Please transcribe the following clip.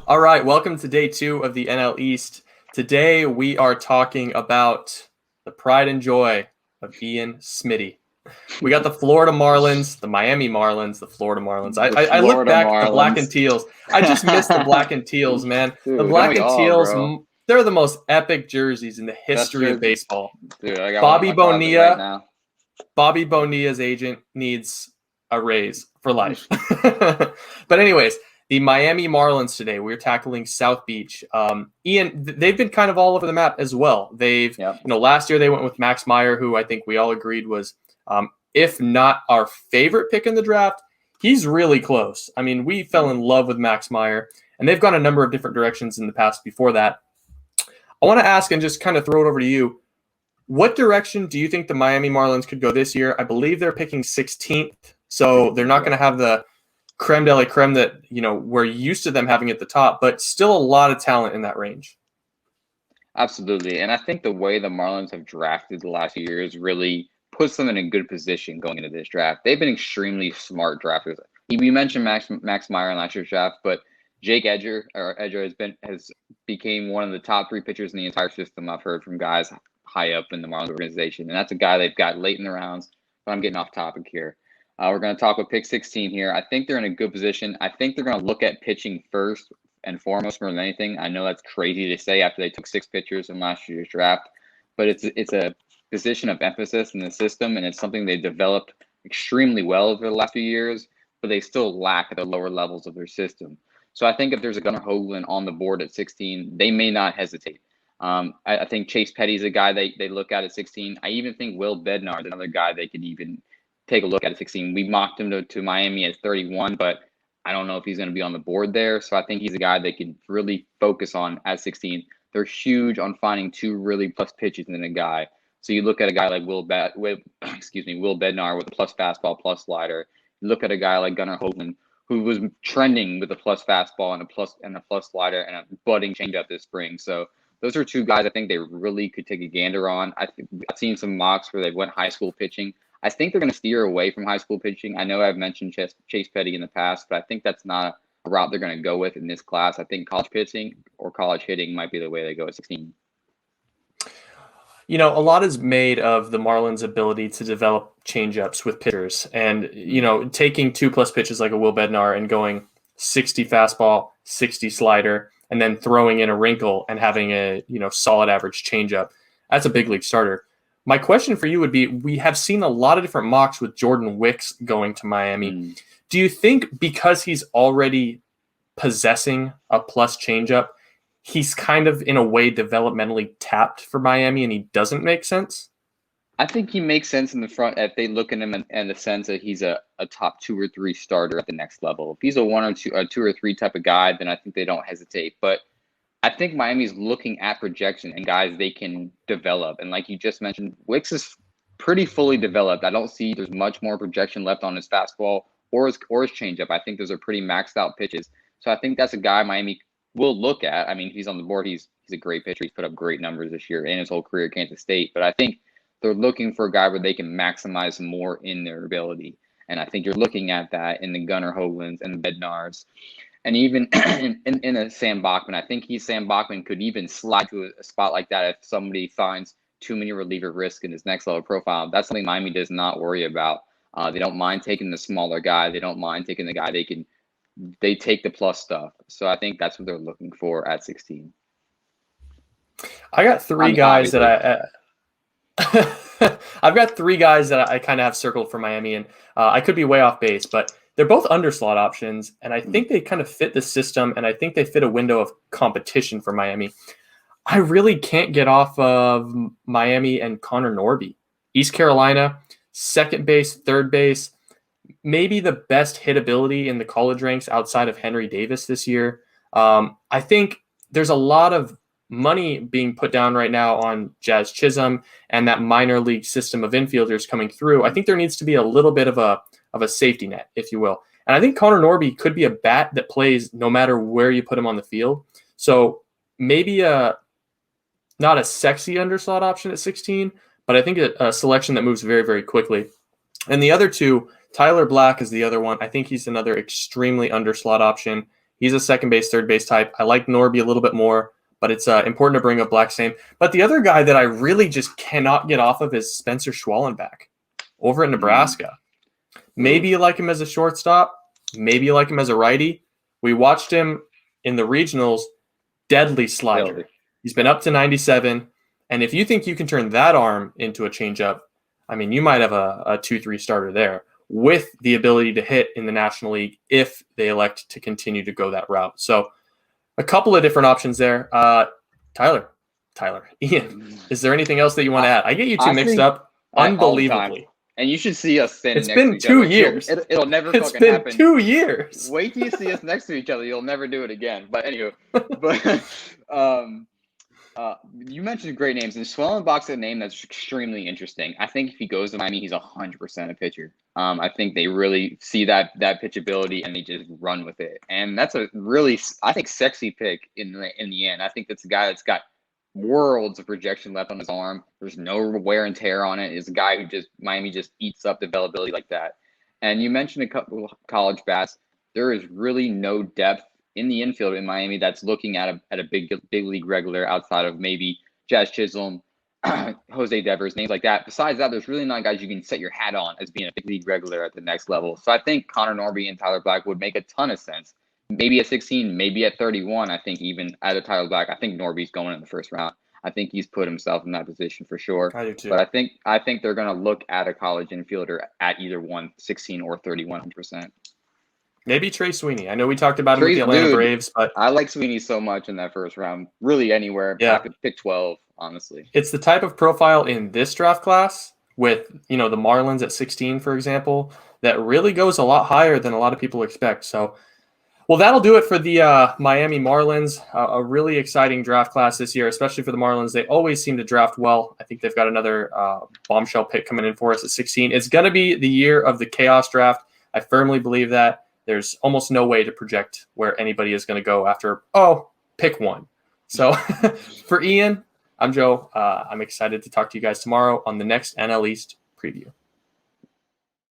All right, welcome to day 2 of the NL East. Today we are talking about the pride and joy of Ian Smitty. We got the Florida Marlins, the Miami Marlins, the Florida Marlins. I look Florida back at the black and Marlins. teals. I just miss the black and teals, man. The Dude, don't black we and all, teals, bro? they're the most epic jerseys in the Best history of jersey. baseball. Dude, I got one in Bobby my closet right Bonilla, now. Bobby Bonilla's agent needs a raise for life. But anyways, the Miami Marlins today, we're tackling South Beach. Ian, they've been kind of all over the map as well. Yep. Last year they went with Max Meyer, who I think we all agreed was, if not our favorite pick in the draft, he's really close. I mean, we fell in love with Max Meyer, and they've gone a number of different directions in the past before that. I want to ask and just kind of throw it over to you. What direction do you think the Miami Marlins could go this year? I believe they're picking 16th, so they're not going to have the creme de la creme that we're used to them having at the top, but still a lot of talent in that range. Absolutely. And I think the way the Marlins have drafted the last few years really puts them in a good position going into this draft. They've been extremely smart drafters. You mentioned Max Meyer in last year's draft, but Jake Edger has became one of the top 3 pitchers in the entire system. I've heard from guys high up in the Marlins organization, and that's a guy they've got late in the rounds. But I'm getting off topic here. We're going to talk with pick 16 here. I think they're in a good position. I think they're going to look at pitching first and foremost more than anything. I know that's crazy to say after they took 6 pitchers in last year's draft, but it's a position of emphasis in the system, and it's something they developed extremely well over the last few years, but they still lack at the lower levels of their system. So I think if there's a Gunnar Hoagland on the board at 16, they may not hesitate. I think Chase Petty's a guy they look at 16. I even think Will Bednar is another guy they could even take a look at 16. We mocked him to Miami at 31, but I don't know if he's going to be on the board there. So I think he's a guy they could really focus on at 16. They're huge on finding 2 really plus pitches in a guy. So you look at a guy like Will Bednar with a plus fastball, plus slider. You look at a guy like Gunnar Hoagland, who was trending with a plus fastball and a plus slider and a budding changeup this spring. So those are 2 guys I think they really could take a gander on. I've seen some mocks where they went high school pitching. I think they're going to steer away from high school pitching. I know I've mentioned Chase Petty in the past, but I think that's not a route they're going to go with in this class. I think college pitching or college hitting might be the way they go at 16. A lot is made of the Marlins' ability to develop changeups with pitchers, and taking 2 plus pitches like a Will Bednar and going 60 fastball, 60 slider, and then throwing in a wrinkle and having a solid average changeup. That's a big league starter. My question for you would be: we have seen a lot of different mocks with Jordan Wicks going to Miami. Do you think because he's already possessing a plus changeup, he's kind of in a way developmentally tapped for Miami and he doesn't make sense? I think he makes sense in the front if they look at him in the sense that he's a top 2 or 3 starter at the next level. If he's a 1 or 2, a 2 or 3 type of guy, then I think they don't hesitate. But I think Miami's looking at projection and guys they can develop. And like you just mentioned, Wicks is pretty fully developed. I don't see there's much more projection left on his fastball or his changeup. I think those are pretty maxed out pitches. So I think that's a guy Miami will look at. I mean, he's on the board. He's a great pitcher. He's put up great numbers this year in his whole career at Kansas State. But I think they're looking for a guy where they can maximize more in their ability. And I think you're looking at that in the Gunnar Hoaglands and the Bednars. And even in a Sam Bachman, I think Sam Bachman could even slide to a spot like that if somebody finds too many reliever risk in his next level profile. That's something Miami does not worry about. They don't mind taking the smaller guy. They don't mind taking the guy they take the plus stuff. So I think that's what they're looking for at 16. I got 3 guys that I've got 3 guys that I kind of have circled for Miami, and I could be way off base, but they're both underslot options, and I think they kind of fit the system, and I think they fit a window of competition for Miami. I really can't get off of Miami and Connor Norby. East Carolina, second base, third base, maybe the best hitability in the college ranks outside of Henry Davis this year. I think there's a lot of money being put down right now on Jazz Chisholm and that minor league system of infielders coming through. I think there needs to be a little bit of a safety net, if you will. And I think Connor Norby could be a bat that plays no matter where you put him on the field. So maybe not a sexy underslot option at 16, but I think a selection that moves very, very quickly. And the other 2, Tyler Black is the other one. I think he's another extremely underslot option. He's a second base, third base type. I like Norby a little bit more, but it's important to bring up Blackstain. But the other guy that I really just cannot get off of is Spencer Schwallenbach over in Nebraska. Maybe you like him as a shortstop. Maybe you like him as a righty. We watched him in the regionals, deadly slider. He's been up to 97. And if you think you can turn that arm into a changeup, I mean, you might have a 2-3 starter there with the ability to hit in the National League if they elect to continue to go that route. So a couple of different options there. Tyler, Ian, is there anything else that you want to add? I get you two mixed up unbelievably. And you should see us standing next to each other. It's been 2 years. It'll never fucking happen. It's been 2 years. Wait till you see us next to each other. You'll never do it again. But anywho, you mentioned great names. And Schwallenbach's a name that's extremely interesting. I think if he goes to Miami, he's 100% a pitcher. I think they really see that pitchability and they just run with it. And that's a really, I think, sexy pick in the end. I think that's a guy that's got worlds of projection left on his arm. There's no wear and tear on it. It's a guy who Miami just eats up the availability like that. And you mentioned a couple of college bats. There is really no depth in the infield in Miami that's looking at a big league regular outside of maybe Jazz Chisholm, Jose Devers, names like that. Besides that, there's really not guys you can set your hat on as being a big league regular at the next level. So I think Connor Norby and Tyler Black would make a ton of sense. Maybe at 16, maybe at 31. I think even at a Tyler Black, I think Norby's going in the first round. I think he's put himself in that position for sure. I do too. But I think they're going to look at a college infielder at either 16 or 31, 100%. Maybe Trey Sweeney. I know we talked about him with the Atlanta Braves, but I like Sweeney so much in that first round. Really anywhere. Yeah. I could pick 12, honestly. It's the type of profile in this draft class with, the Marlins at 16, for example, that really goes a lot higher than a lot of people expect. So, well, that'll do it for the Miami Marlins. A really exciting draft class this year, especially for the Marlins. They always seem to draft well. I think they've got another bombshell pick coming in for us at 16. It's going to be the year of the chaos draft. I firmly believe that. There's almost no way to project where anybody is going to go after, pick one. So for Ian, I'm Joe. I'm excited to talk to you guys tomorrow on the next NL East preview.